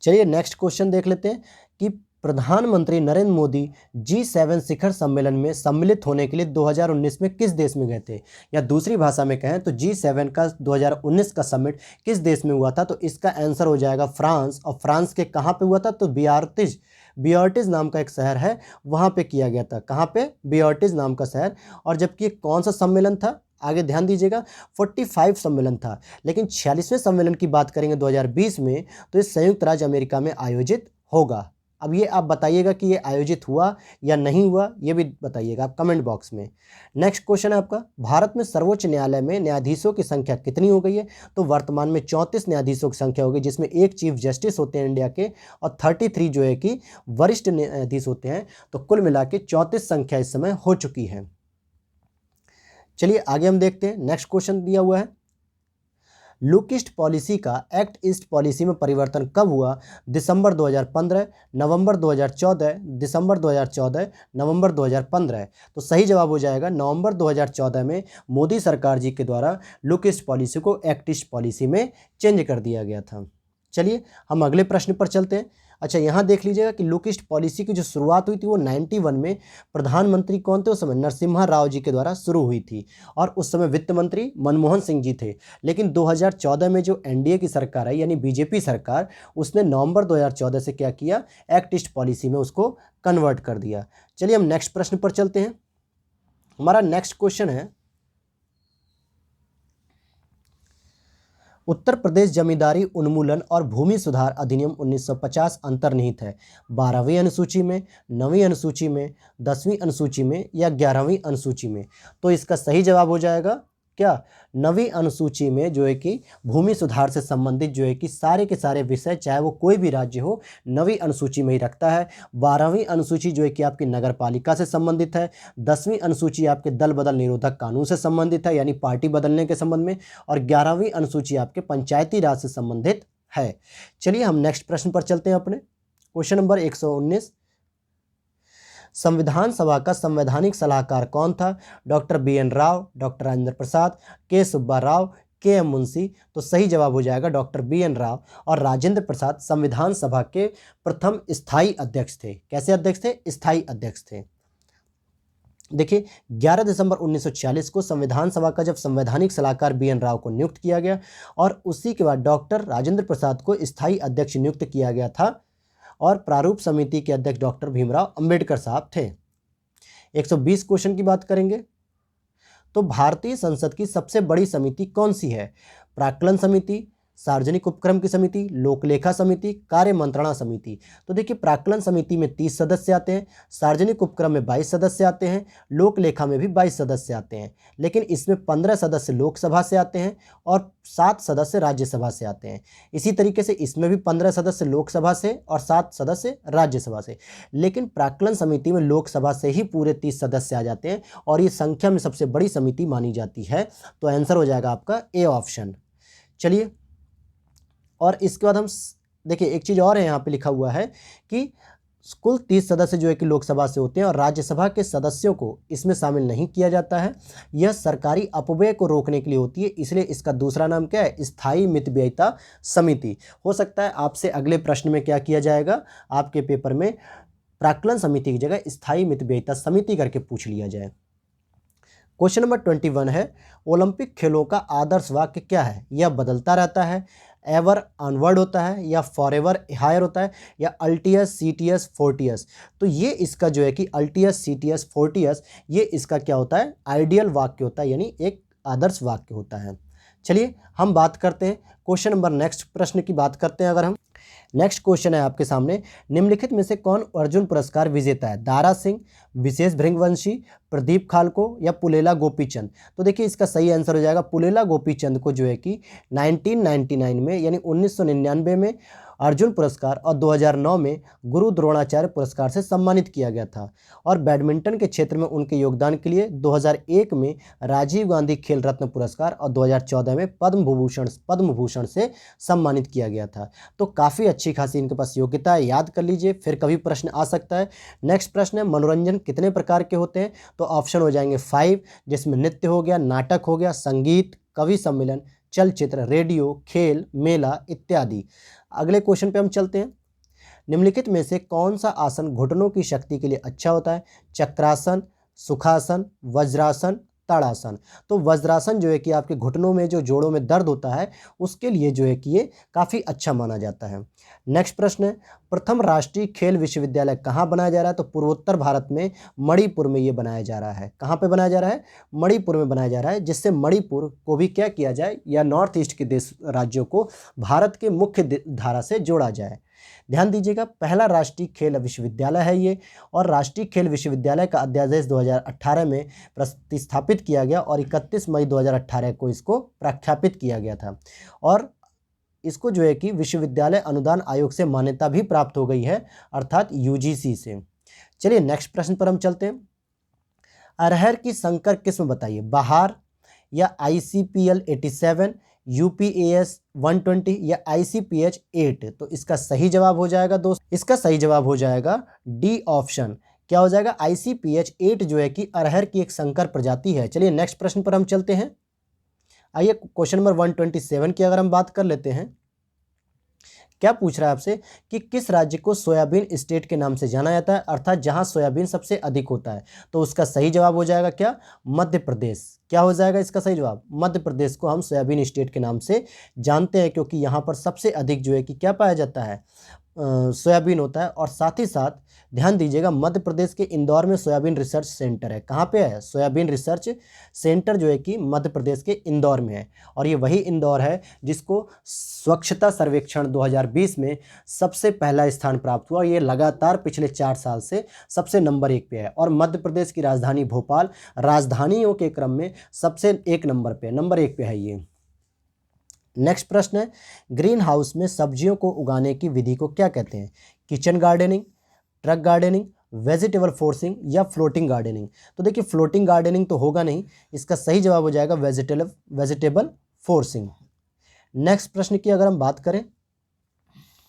चलिए नेक्स्ट क्वेश्चन देख लेते हैं कि प्रधानमंत्री नरेंद्र मोदी G7 शिखर सम्मेलन में सम्मिलित होने के लिए 2019 में किस देश में गए थे? या दूसरी भाषा में कहें तो G7 का 2019 का समिट किस देश में हुआ था? तो इसका आंसर हो जाएगा फ्रांस। और फ्रांस के कहाँ पे हुआ था? तो बियार्टिज नाम का एक शहर है, वहाँ पे किया गया था। कहाँ पे? बियार्टिज नाम का शहर। और जबकि कौन सा सम्मेलन था? आगे ध्यान दीजिएगा, 45 सम्मेलन था, लेकिन 46वें सम्मेलन की बात करेंगे 2020 में, तो ये संयुक्त राज्य अमेरिका में आयोजित होगा। अब ये आप बताइएगा कि ये आयोजित हुआ या नहीं हुआ, ये भी बताइएगा आप कमेंट बॉक्स में। नेक्स्ट क्वेश्चन है आपका, भारत में सर्वोच्च न्यायालय में न्यायाधीशों की संख्या कितनी हो गई है? तो वर्तमान में 34 न्यायाधीशों की संख्या हो गई, जिसमें एक चीफ जस्टिस होते हैं इंडिया के और 33 जो है कि वरिष्ठ न्यायाधीश होते हैं। तो कुल मिला के 34 संख्या इस समय हो चुकी है। चलिए आगे हम देखते हैं। नेक्स्ट क्वेश्चन दिया हुआ है, लुक ईस्ट पॉलिसी का एक्ट ईस्ट पॉलिसी में परिवर्तन कब हुआ? दिसंबर 2015, नवंबर 2014, दिसंबर 2014, नवंबर 2015। तो सही जवाब हो जाएगा नवंबर 2014 में मोदी सरकार जी के द्वारा लुक ईस्ट पॉलिसी को एक्ट ईस्ट पॉलिसी में चेंज कर दिया गया था। चलिए हम अगले प्रश्न पर चलते हैं। अच्छा, यहाँ देख लीजिएगा कि लुक ईस्ट पॉलिसी की जो शुरुआत हुई थी वो 91 में प्रधानमंत्री कौन थे उस समय, नरसिम्हा राव जी के द्वारा शुरू हुई थी और उस समय वित्त मंत्री मनमोहन सिंह जी थे। लेकिन 2014 में जो एनडीए की सरकार है यानी बीजेपी सरकार, उसने नवंबर 2014 से क्या किया, एक्ट ईस्ट पॉलिसी में उसको कन्वर्ट कर दिया। चलिए हम नेक्स्ट प्रश्न पर चलते हैं। हमारा नेक्स्ट क्वेश्चन है, उत्तर प्रदेश जमींदारी उन्मूलन और भूमि सुधार अधिनियम 1950 अंतर्निहित है 12वीं अनुसूची में, 9वीं अनुसूची में, 10वीं अनुसूची में या 11वीं अनुसूची में। तो इसका सही जवाब हो जाएगा क्या, 9वीं अनुसूची में जो है कि भूमि सुधार से संबंधित जो है कि सारे के सारे विषय, चाहे वो कोई भी राज्य हो, 9वीं अनुसूची में ही रखता है। 12वीं अनुसूची जो है कि आपकी नगर पालिका से संबंधित है। 10वीं अनुसूची आपके दल बदल निरोधक कानून से संबंधित है यानी पार्टी बदलने के संबंध में, और 11वीं अनुसूची आपके पंचायती राज से संबंधित है। चलिए हम नेक्स्ट प्रश्न पर चलते हैं अपने। क्वेश्चन नंबर 119, संविधान सभा का संवैधानिक सलाहकार कौन था, doctor BN Rao, doctor Rajendra Prasad, के सुब्बा राव, KM मुंशी। तो सही जवाब हो जाएगा डॉक्टर BN राव और राजेंद्र प्रसाद संविधान सभा के प्रथम स्थायी अध्यक्ष थे। कैसे अध्यक्ष थे, स्थायी अध्यक्ष थे। देखिए 11 दिसंबर 1946 को संविधान सभा का जब संवैधानिक सलाहकार BN राव को नियुक्त किया गया और उसी के बाद डॉक्टर राजेंद्र प्रसाद को स्थायी अध्यक्ष नियुक्त किया गया था और प्रारूप समिति के अध्यक्ष डॉक्टर भीमराव अंबेडकर साहब थे। 120 क्वेश्चन की बात करेंगे तो भारतीय संसद की सबसे बड़ी समिति कौन सी है, प्राक्कलन समिति, सार्वजनिक उपक्रम की समिति, लोकलेखा समिति, कार्य मंत्रणा समिति। तो देखिए प्राक्कलन समिति में 30 सदस्य आते हैं, सार्वजनिक उपक्रम में 22 सदस्य आते हैं, लोकलेखा में भी 22 सदस्य आते हैं, लेकिन इसमें 15 सदस्य लोकसभा से आते हैं और 7 सदस्य राज्यसभा से आते हैं। इसी तरीके से इसमें भी 15 सदस्य लोकसभा से और 7 सदस्य राज्यसभा से, लेकिन प्राक्कलन समिति में लोकसभा से ही पूरे 30 सदस्य आ जाते हैं और ये संख्या में सबसे बड़ी समिति मानी जाती है। तो आंसर हो जाएगा आपका ए ऑप्शन। चलिए, और इसके बाद हम देखिए एक चीज़ और है, यहाँ पे लिखा हुआ है कि कुल 30 सदस्य जो है कि लोकसभा से होते हैं और राज्यसभा के सदस्यों को इसमें शामिल नहीं किया जाता है। यह सरकारी अपव्यय को रोकने के लिए होती है, इसलिए इसका दूसरा नाम क्या है, स्थायी मितव्ययिता समिति। हो सकता है आपसे अगले प्रश्न में क्या किया जाएगा, आपके पेपर में प्राक्कलन समिति की जगह स्थायी मितव्ययिता समिति करके पूछ लिया जाए। क्वेश्चन नंबर 21 है, ओलंपिक खेलों का आदर्श वाक्य क्या है, यह बदलता रहता है, एवर ऑनवर्ड होता है या फॉरएवर हायर होता है या अल्टियस सीटियस फोर्टियस। तो ये इसका जो है कि अल्टियस सीटियस फोर्टियस ये इसका क्या होता है, आइडियल वाक्य होता है यानी एक आदर्श वाक्य होता है। चलिए हम बात करते हैं क्वेश्चन नंबर नेक्स्ट प्रश्न की बात करते हैं। अगर हम नेक्स्ट क्वेश्चन है आपके सामने, निम्नलिखित में से कौन अर्जुन पुरस्कार विजेता है, दारा सिंह, विशेष भृंगवंशी, प्रदीप खालको या पुलेला गोपीचंद। तो देखिए इसका सही आंसर हो जाएगा पुलेला गोपीचंद को जो है कि 1999 में यानी 1999 में अर्जुन पुरस्कार और 2009 में गुरु द्रोणाचार्य पुरस्कार से सम्मानित किया गया था। और बैडमिंटन के क्षेत्र में उनके योगदान के लिए 2001 में राजीव गांधी खेल रत्न पुरस्कार और 2014 में पद्म भूषण से सम्मानित किया गया था। तो काफ़ी अच्छी खासी इनके पास योग्यता है, याद कर लीजिए, फिर कभी प्रश्न आ सकता है। नेक्स्ट प्रश्न है, मनोरंजन कितने प्रकार के होते हैं, तो ऑप्शन हो जाएंगे 5, जिसमें नृत्य हो गया, नाटक हो गया, संगीत, कवि सम्मेलन, चलचित्र, रेडियो, खेल, मेला इत्यादि। अगले क्वेश्चन पे हम चलते हैं, निम्नलिखित में से कौन सा आसन घुटनों की शक्ति के लिए अच्छा होता है, चक्रासन, सुखासन, वज्रासन, ताड़ासन। तो वज्रासन जो है कि आपके घुटनों में जो जोड़ों में दर्द होता है उसके लिए जो है कि ये काफ़ी अच्छा माना जाता है। नेक्स्ट प्रश्न है, प्रथम राष्ट्रीय खेल विश्वविद्यालय कहाँ बनाया जा रहा है, तो पूर्वोत्तर भारत में मणिपुर में ये बनाया जा रहा है। कहाँ पे बनाया जा रहा है, मणिपुर में बनाया जा रहा है, जिससे मणिपुर को भी क्या किया जाए या नॉर्थ ईस्ट के देश राज्यों को भारत के मुख्य धारा से जोड़ा जाए। ध्यान दीजिएगा, पहला राष्ट्रीय खेल विश्वविद्यालय है ये, और राष्ट्रीय खेल विश्वविद्यालय का अध्यादेश 2018 में प्रतिस्थापित किया गया और 31 मई 2018 को इसको प्रख्यापित किया गया था। और इसको जो है कि विश्वविद्यालय अनुदान आयोग से मान्यता भी प्राप्त हो गई है, अर्थात UGC से। चलिए नेक्स्ट प्रश्न पर हम चलते हैं, अरहर की संकर किस्म बताइए, बहार या ICPL 87, UPAS 120 या ICPH 8। तो इसका सही जवाब हो जाएगा दोस्त, इसका सही जवाब हो जाएगा डी ऑप्शन। क्या हो जाएगा, ICPH 8 जो है कि अरहर की एक संकर प्रजाति है। चलिए नेक्स्ट प्रश्न पर हम चलते हैं। आइए क्वेश्चन नंबर 127 की अगर हम बात कर लेते हैं क्या पूछ रहा है आपसे कि किस राज्य को सोयाबीन स्टेट के नाम से जाना जाता है, अर्थात जहां सोयाबीन सबसे अधिक होता है। तो उसका सही जवाब हो जाएगा क्या, मध्य प्रदेश। क्या हो जाएगा इसका सही जवाब, मध्य प्रदेश को हम सोयाबीन स्टेट के नाम से जानते हैं, क्योंकि यहाँ पर सबसे अधिक जो है कि क्या पाया जाता है, सोयाबीन होता है। और साथ ही साथ ध्यान दीजिएगा, मध्य प्रदेश के इंदौर में सोयाबीन रिसर्च सेंटर है। कहाँ पे है, सोयाबीन रिसर्च सेंटर जो है कि मध्य प्रदेश के इंदौर में है। और ये वही इंदौर है जिसको स्वच्छता सर्वेक्षण 2020 में सबसे पहला स्थान प्राप्त हुआ। ये लगातार पिछले 4 साल से सबसे नंबर 1 पे है। और मध्य प्रदेश की राजधानी भोपाल राजधानियों के क्रम में सबसे 1 नंबर पे, नंबर 1 पे है ये। नेक्स्ट प्रश्न है, ग्रीन हाउस में सब्जियों को उगाने की विधि को क्या कहते हैं, kitchen gardening, truck gardening, vegetable forcing या फ्लोटिंग गार्डनिंग। तो देखिए फ्लोटिंग गार्डनिंग तो होगा नहीं, इसका सही जवाब हो जाएगा वेजिटेबल फोर्सिंग। नेक्स्ट प्रश्न की अगर हम बात करें,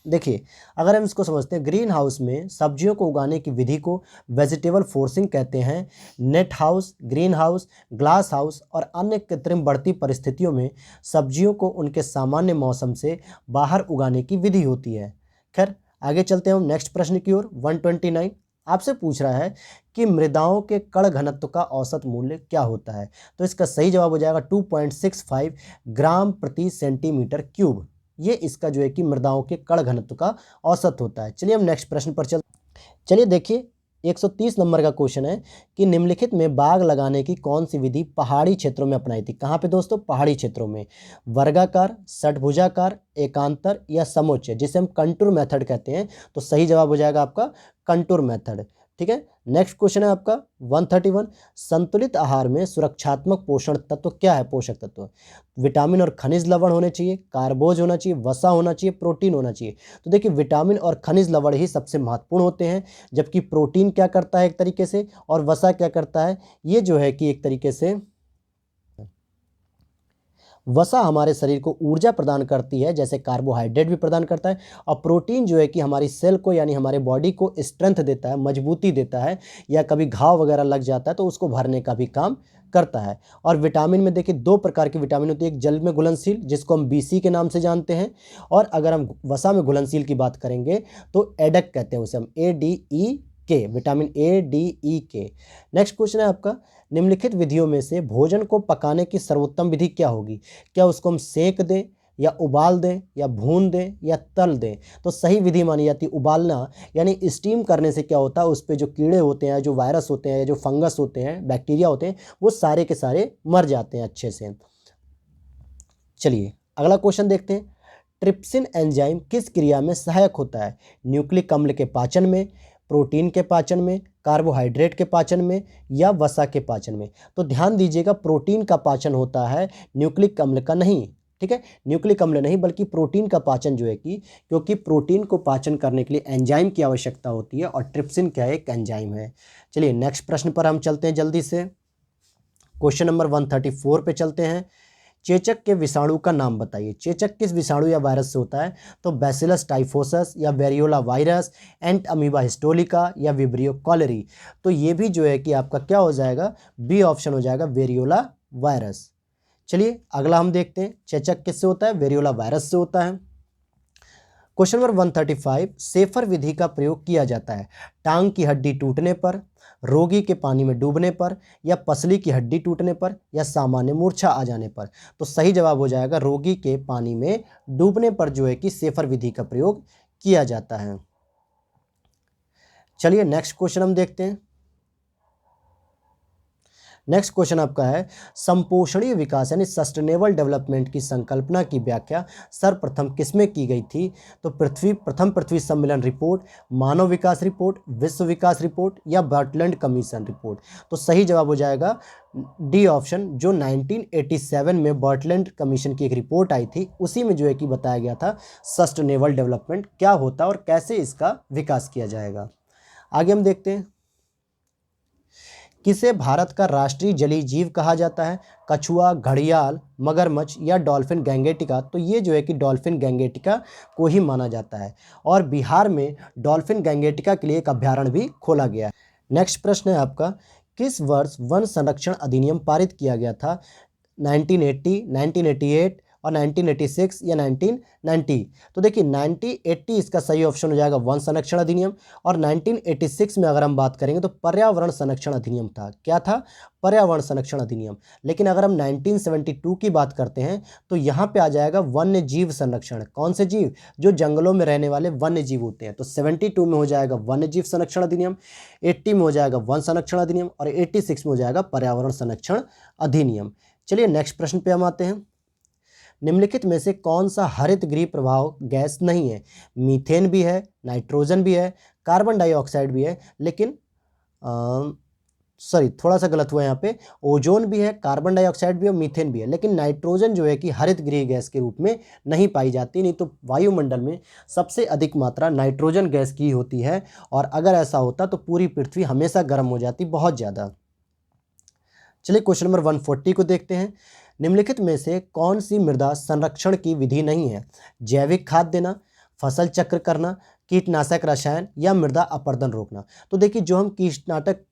देखिए अगर हम इसको समझते हैं, ग्रीन हाउस में सब्जियों को उगाने की विधि को वेजिटेबल फोर्सिंग कहते हैं। Net house, green house, glass house और अन्य कृत्रिम बढ़ती परिस्थितियों में सब्जियों को उनके सामान्य मौसम से बाहर उगाने की विधि होती है। खैर आगे चलते हैं हम नेक्स्ट प्रश्न की ओर। 129 आपसे पूछ रहा है कि मृदाओं के कण घनत्व का औसत मूल्य क्या होता है। तो इसका सही जवाब हो जाएगा 2.65 ग्राम प्रति सेंटीमीटर क्यूब। ये इसका जो है कि मृदाओं के कण घनत्व का औसत होता है। चलिए हम नेक्स्ट प्रश्न पर चलिए देखिए 130 नंबर का क्वेश्चन है कि निम्नलिखित में बाग लगाने की कौन सी विधि पहाड़ी क्षेत्रों में अपनाई थी। कहाँ पे दोस्तों, पहाड़ी क्षेत्रों में। वर्गाकार, षटभुजाकार, एकांतर या समोच्च, जिसे हम कंटूर मेथड कहते हैं। तो सही जवाब हो जाएगा आपका कंटूर मेथड। ठीक है, नेक्स्ट क्वेश्चन है आपका 131, संतुलित आहार में सुरक्षात्मक पोषण तत्व क्या है, पोषक तत्व। विटामिन और खनिज लवण होने चाहिए, कार्बोज होना चाहिए, वसा होना चाहिए, प्रोटीन होना चाहिए। तो देखिए विटामिन और खनिज लवण ही सबसे महत्वपूर्ण होते हैं, जबकि प्रोटीन क्या करता है एक तरीके से, और वसा क्या करता है, ये जो है कि एक तरीके से वसा हमारे शरीर को ऊर्जा प्रदान करती है, जैसे कार्बोहाइड्रेट भी प्रदान करता है। और प्रोटीन जो है कि हमारी सेल को यानी हमारे बॉडी को स्ट्रेंथ देता है, मजबूती देता है, या कभी घाव वगैरह लग जाता है तो उसको भरने का भी काम करता है। और विटामिन में देखिए 2 प्रकार की विटामिन होती है, एक जल में घुलनशील जिसको हम BC के नाम से जानते हैं, और अगर हम वसा में घुलनशील की बात करेंगे तो एडक कहते हैं उसे हम, ADEK, vitamin ADEK। Next question है आपका, निम्नलिखित विधियों में से भोजन को पकाने की सर्वोत्तम विधि क्या होगी। क्या उसको हम सेक दें, या उबाल दें, या भून दें, या तल दें। तो सही विधि मानी जाती है उबालना, यानी स्टीम करने से क्या होता है, उस पर जो कीड़े होते हैं, जो वायरस होते हैं, जो फंगस होते हैं, बैक्टीरिया होते हैं, वो सारे के सारे मर जाते हैं अच्छे से। चलिए अगला क्वेश्चन देखते हैं, ट्रिप्सिन एंजाइम किस क्रिया में सहायक होता है, न्यूक्लिक अम्ल के पाचन में, प्रोटीन के पाचन में, कार्बोहाइड्रेट के पाचन में, या वसा के पाचन में। तो ध्यान दीजिएगा प्रोटीन का पाचन होता है, न्यूक्लिक अम्ल का नहीं। ठीक है, न्यूक्लिक अम्ल नहीं बल्कि प्रोटीन का पाचन जो है कि, क्योंकि प्रोटीन को पाचन करने के लिए एंजाइम की आवश्यकता होती है, और ट्रिप्सिन क्या है, एक एंजाइम है। चलिए नेक्स्ट प्रश्न पर हम चलते हैं जल्दी से। क्वेश्चन नंबर 134 पे चलते हैं। चेचक के विषाणु का नाम बताइए। चेचक किस विषाणु या वायरस से होता है, तो बैसिलस टाइफोसस, या वेरियोला वायरस, एंट अमीबा हिस्टोलिका, या विब्रियो कॉलेरी। तो ये भी जो है कि आपका क्या हो जाएगा, बी ऑप्शन हो जाएगा, वेरियोला वायरस। चलिए अगला हम देखते हैं, चेचक किससे होता है, वेरियोला वायरस से होता है। क्वेश्चन नंबर 135, सेफर विधि का प्रयोग किया जाता है टांग की हड्डी टूटने पर, रोगी के पानी में डूबने पर, या पसली की हड्डी टूटने पर, या सामान्य मूर्छा आ जाने पर। तो सही जवाब हो जाएगा रोगी के पानी में डूबने पर जो है कि सेफर विधि का प्रयोग किया जाता है। चलिए नेक्स्ट क्वेश्चन हम देखते हैं। नेक्स्ट क्वेश्चन आपका है, संपोषणीय विकास यानी सस्टेनेबल डेवलपमेंट की संकल्पना की व्याख्या सर्वप्रथम किसमें की गई थी। तो प्रथम पृथ्वी सम्मेलन रिपोर्ट, मानव विकास रिपोर्ट, विश्व विकास रिपोर्ट, या बर्टलैंड कमीशन रिपोर्ट। तो सही जवाब हो जाएगा डी ऑप्शन, जो 1987 में बर्टलैंड कमीशन की एक रिपोर्ट आई थी, उसी में जो है कि बताया गया था सस्टेनेबल डेवलपमेंट क्या होता है और कैसे इसका विकास किया जाएगा। आगे हम देखते हैं, किसे भारत का राष्ट्रीय जलीय जीव कहा जाता है, कछुआ, घड़ियाल, मगरमच्छ, या डॉल्फिन गैंगेटिका। तो ये जो है कि डॉल्फिन गैंगेटिका को ही माना जाता है, और बिहार में डॉल्फिन गैंगेटिका के लिए एक अभ्यारण्य भी खोला गया है। नेक्स्ट प्रश्न है आपका, किस वर्ष वन संरक्षण अधिनियम पारित किया गया था, 1980, 1988, और 1986 या 1990। तो देखिए 1980 इसका सही ऑप्शन हो जाएगा वन संरक्षण अधिनियम, और 1986 में अगर हम बात करेंगे तो पर्यावरण संरक्षण अधिनियम था। क्या था? पर्यावरण संरक्षण अधिनियम। लेकिन अगर हम 1972 की बात करते हैं तो यहाँ पे आ जाएगा वन्य जीव संरक्षण। कौन से जीव? जो जंगलों में रहने वाले वन्य जीव होते हैं। तो 72 में हो जाएगा वन्य जीव संरक्षण अधिनियम, 80 में हो जाएगा वन संरक्षण अधिनियम, और 86 में हो जाएगा पर्यावरण संरक्षण अधिनियम। चलिए नेक्स्ट प्रश्न पे हम आते हैं। निम्नलिखित में से कौन सा हरित गृह प्रभाव गैस नहीं है? मीथेन भी है, नाइट्रोजन भी है, कार्बन डाइऑक्साइड भी है, लेकिन सॉरी थोड़ा सा गलत हुआ यहाँ पे, ओजोन भी है, कार्बन डाइऑक्साइड भी है, मीथेन भी है, लेकिन नाइट्रोजन जो है कि हरित गृह गैस के रूप में नहीं पाई जाती। नहीं तो वायुमंडल में सबसे अधिक मात्रा नाइट्रोजन गैस की होती है, और अगर ऐसा होता तो पूरी पृथ्वी हमेशा गर्म हो जाती, बहुत ज़्यादा। चलिए क्वेश्चन नंबर 140 को देखते हैं। निम्नलिखित में से कौन सी मृदा संरक्षण की विधि नहीं है? जैविक खाद देना, फसल चक्र करना, कीटनाशक रसायन, या मृदा अपरदन रोकना। तो देखिए जो हम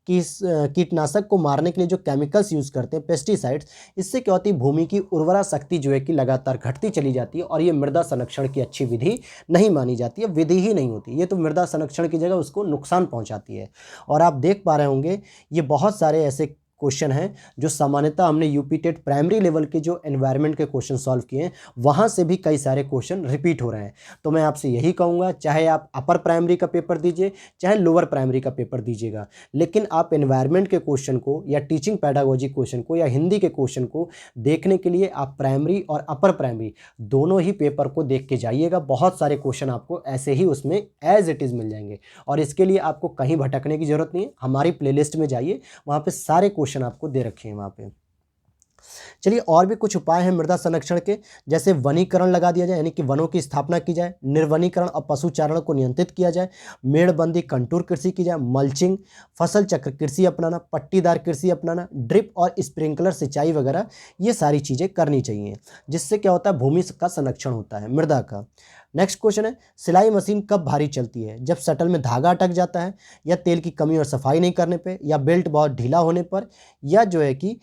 कीटनाशक को मारने के लिए जो केमिकल्स यूज़ करते हैं, पेस्टिसाइड्स, इससे क्या होती है, भूमि की उर्वरा शक्ति जो है कि लगातार घटती चली जाती है, और ये मृदा संरक्षण की अच्छी विधि नहीं मानी जाती है, विधि ही नहीं होती ये, तो मृदा संरक्षण की जगह उसको नुकसान पहुँचाती है। और आप देख पा रहे होंगे ये बहुत सारे ऐसे क्वेश्चन हैं जो सामान्यतः हमने यूपी टेट प्राइमरी लेवल के जो एनवायरनमेंट के क्वेश्चन सॉल्व किए हैं, वहाँ से भी कई सारे क्वेश्चन रिपीट हो रहे हैं। तो मैं आपसे यही कहूँगा, चाहे आप अपर प्राइमरी का पेपर दीजिए, चाहे लोअर प्राइमरी का पेपर दीजिएगा, लेकिन आप एनवायरनमेंट के क्वेश्चन को, या टीचिंग पैडागोजी क्वेश्चन को, या हिंदी के क्वेश्चन को देखने के लिए आप प्राइमरी और अपर प्राइमरी दोनों ही पेपर को देख के जाइएगा। बहुत सारे क्वेश्चन आपको ऐसे ही उसमें एज इट इज़ मिल जाएंगे, और इसके लिए आपको कहीं भटकने की जरूरत नहीं है। हमारी प्लेलिस्ट में जाइए, वहाँ पे सारे क्वेश्चन आपको दे रखे हैं वहां पे। चलिए और भी कुछ उपाय हैं मृदा संरक्षण के, जैसे वनीकरण लगा दिया जाए, यानी कि वनों की स्थापना की जाए, निर्वनीकरण और पशुचारण को नियंत्रित किया जाए, मेड़बंदी कंटूर कृषि की जाए, मल्चिंग, फसल चक्र कृषि अपनाना, पट्टीदार कृषि अपनाना, ड्रिप और स्प्रिंकलर सिंचाई वगैरह, ये सारी चीज़ें करनी चाहिए, जिससे क्या होता है, भूमि का संरक्षण होता है, मृदा का। नेक्स्ट क्वेश्चन है, सिलाई मशीन कब भारी चलती है? जब शटल में धागा अटक जाता है, या तेल की कमी और सफाई नहीं करने पे, या बेल्ट बहुत ढीला होने पर, या जो है कि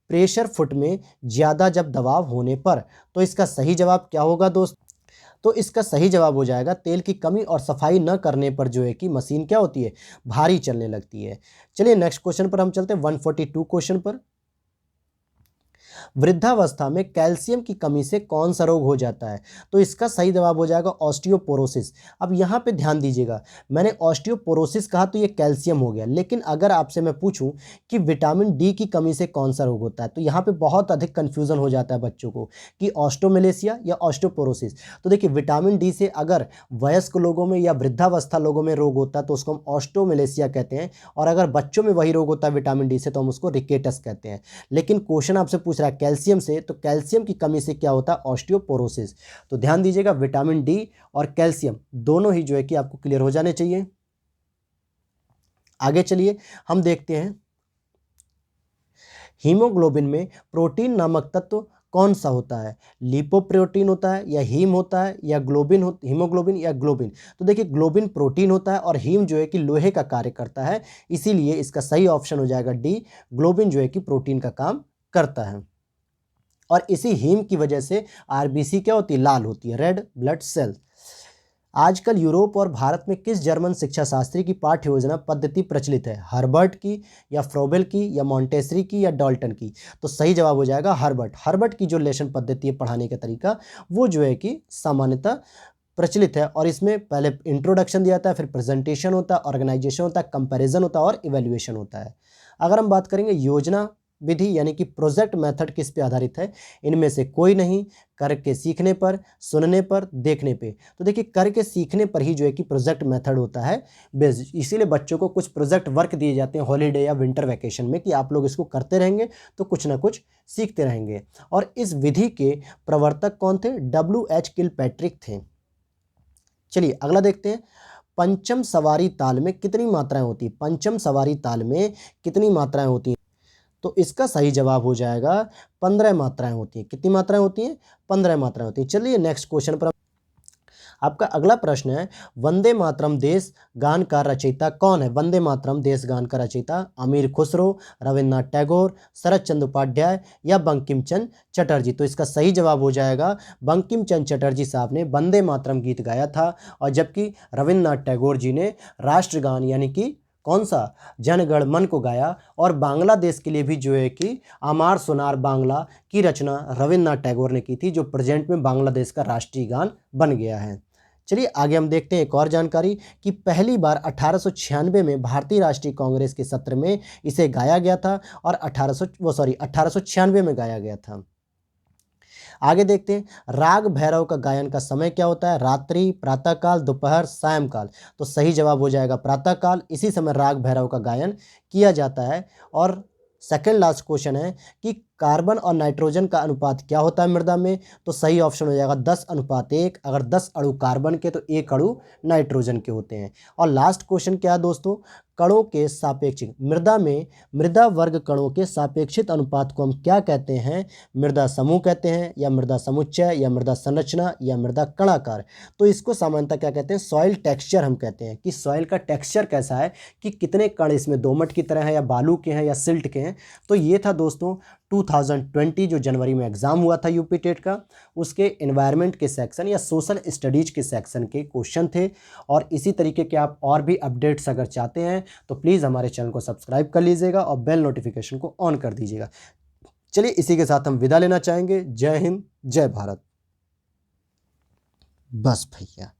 प्रेशर फुट में ज़्यादा जब दबाव होने पर। तो इसका सही जवाब क्या होगा दोस्त? तो इसका सही जवाब हो जाएगा तेल की कमी और सफाई न करने पर जो है कि मशीन क्या होती है, भारी चलने लगती है। चलिए नेक्स्ट क्वेश्चन पर हम चलते हैं, 142 क्वेश्चन पर। वृद्धावस्था में कैल्शियम की कमी से कौन सा रोग हो जाता है? तो इसका सही जवाब हो जाएगा ऑस्टियोपोरोसिस। अब यहाँ पे ध्यान दीजिएगा, मैंने ऑस्टियोपोरोसिस कहा तो ये कैल्शियम हो गया, लेकिन अगर आपसे मैं पूछूं कि विटामिन डी की कमी से कौन सा रोग होता है, तो यहाँ पे बहुत अधिक कन्फ्यूजन हो जाता है बच्चों को कि ऑस्टोमेलेसिया या ऑस्टियोपोरोसिस। तो देखिए विटामिन डी से अगर वयस्क लोगों में या वृद्धावस्था लोगों में रोग होता है तो उसको हम ऑस्टोमेलेसिया कहते हैं, और अगर बच्चों में वही रोग होता है विटामिन डी से तो हम उसको रिकेटस कहते हैं। लेकिन क्वेश्चन आपसे पूछ रहा है कैल्शियम से, तो कैल्शियम की कमी से क्या होता है, ऑस्टियोपोरोसिस। तो ध्यान दीजिएगा विटामिन डी और कैल्शियम दोनों ही जो है कि आपको क्लियर हो जाने चाहिए। आगे चलिए हम देखते हैं, हीमोग्लोबिन में प्रोटीन नामक तत्व कौन सा होता है? लिपोप्रोटीन होता है, या हीम होता है, या ग्लोबिन हीमोग्लोबिन या ग्लोबिन? तो देखिए ग्लोबिन प्रोटीन होता है, और हीम जो है कि लोहे का कार्य करता है, इसीलिए इसका सही ऑप्शन हो जाएगा डी, ग्लोबिन जो है कि प्रोटीन का काम करता है। और इसी हीम की वजह से आरबीसी क्या होती है, लाल होती है, रेड ब्लड सेल। आजकल यूरोप और भारत में किस जर्मन शिक्षा शास्त्री की पाठ्य योजना पद्धति प्रचलित है? हर्बर्ट की, या फ्रोबेल की, या मॉन्टेसरी की, या डॉल्टन की? तो सही जवाब हो जाएगा हर्बर्ट। हर्बर्ट की जो लेसन पद्धति है, पढ़ाने का तरीका, वो जो है कि सामान्यतः प्रचलित है, और इसमें पहले इंट्रोडक्शन दिया जाता है, फिर प्रेजेंटेशन होता है, ऑर्गेनाइजेशन होता है, कंपैरिजन होता है, और इवैल्यूएशन होता है। अगर हम बात करेंगे योजना विधि यानी कि प्रोजेक्ट मेथड किस पे आधारित है? इनमें से कोई नहीं, करके सीखने पर, सुनने पर, देखने पे। तो देखिए करके सीखने पर ही जो है कि प्रोजेक्ट मेथड होता है बेस्ड, इसीलिए बच्चों को कुछ प्रोजेक्ट वर्क दिए जाते हैं हॉलीडे या विंटर वैकेशन में कि आप लोग इसको करते रहेंगे तो कुछ ना कुछ सीखते रहेंगे। और इस विधि के प्रवर्तक कौन थे? WH किलपैट्रिक थे। चलिए अगला देखते हैं, पंचम सवारी ताल में कितनी मात्राएं होती हैं? पंचम सवारी ताल में कितनी मात्राएं होती हैं? तो इसका सही जवाब हो जाएगा 15 मात्राएं होती हैं। कितनी मात्राएं होती हैं? 15 मात्राएं होती हैं। चलिए नेक्स्ट क्वेश्चन पर आपका अगला प्रश्न है, वंदे मातरम देश गान का रचयिता कौन है? वंदे मातरम देश गान का रचयिता अमीर खुसरो, रविन्द्रनाथ टैगोर, शरत चंद्र उपाध्याय या बंकिम चंद्र चटर्जी। तो इसका सही जवाब हो जाएगा बंकिम चंद्र चटर्जी साहब ने वंदे मातरम गीत गाया था, और जबकि रविन्द्रनाथ टैगोर जी ने राष्ट्रगान यानी कि कौन सा, जन गण मन को गाया। और बांग्लादेश के लिए भी जो है कि अमार सोनार बांग्ला की रचना रविन्द्रनाथ टैगोर ने की थी, जो प्रेजेंट में बांग्लादेश का राष्ट्रीय गान बन गया है। चलिए आगे हम देखते हैं एक और जानकारी कि पहली बार 1896 में भारतीय राष्ट्रीय कांग्रेस के सत्र में इसे गाया गया था, और 1896 में गाया गया था। आगे देखते हैं राग भैरव का गायन का समय क्या होता है? रात्रि, प्रातःकाल, दोपहर, सायंकाल। तो सही जवाब हो जाएगा प्रातःकाल। इसी समय राग भैरव का गायन किया जाता है। और सेकेंड लास्ट क्वेश्चन है कि कार्बन और नाइट्रोजन का अनुपात क्या होता है मृदा में? तो सही ऑप्शन हो जाएगा 10:1। अगर 10 अणु कार्बन के तो 1 अणु नाइट्रोजन के होते हैं। और लास्ट क्वेश्चन क्या है दोस्तों? कणों के सापेक्षिक, मृदा में मृदा वर्ग कणों के सापेक्षिक अनुपात को हम क्या कहते हैं? मृदा समूह कहते हैं, या मृदा समुच्चय, या मृदा संरचना, या मृदा कणाकार। तो इसको सामान्यतः क्या कहते हैं? सॉइल टेक्सचर हम कहते हैं, कि सॉइल का टेक्सचर कैसा है, कि कितने कण इसमें दोमट की तरह है, या बालू के हैं, या सिल्ट के हैं। तो ये था दोस्तों 2020 जो जनवरी में एग्जाम हुआ था यूपी टेट का, उसके एनवायरनमेंट के सेक्शन या सोशल स्टडीज के सेक्शन के क्वेश्चन थे। और इसी तरीके के आप और भी अपडेट्स अगर चाहते हैं तो प्लीज़ हमारे चैनल को सब्सक्राइब कर लीजिएगा और बेल नोटिफिकेशन को ऑन कर दीजिएगा। चलिए इसी के साथ हम विदा लेना चाहेंगे। जय हिंद, जय भारत। बस भैया।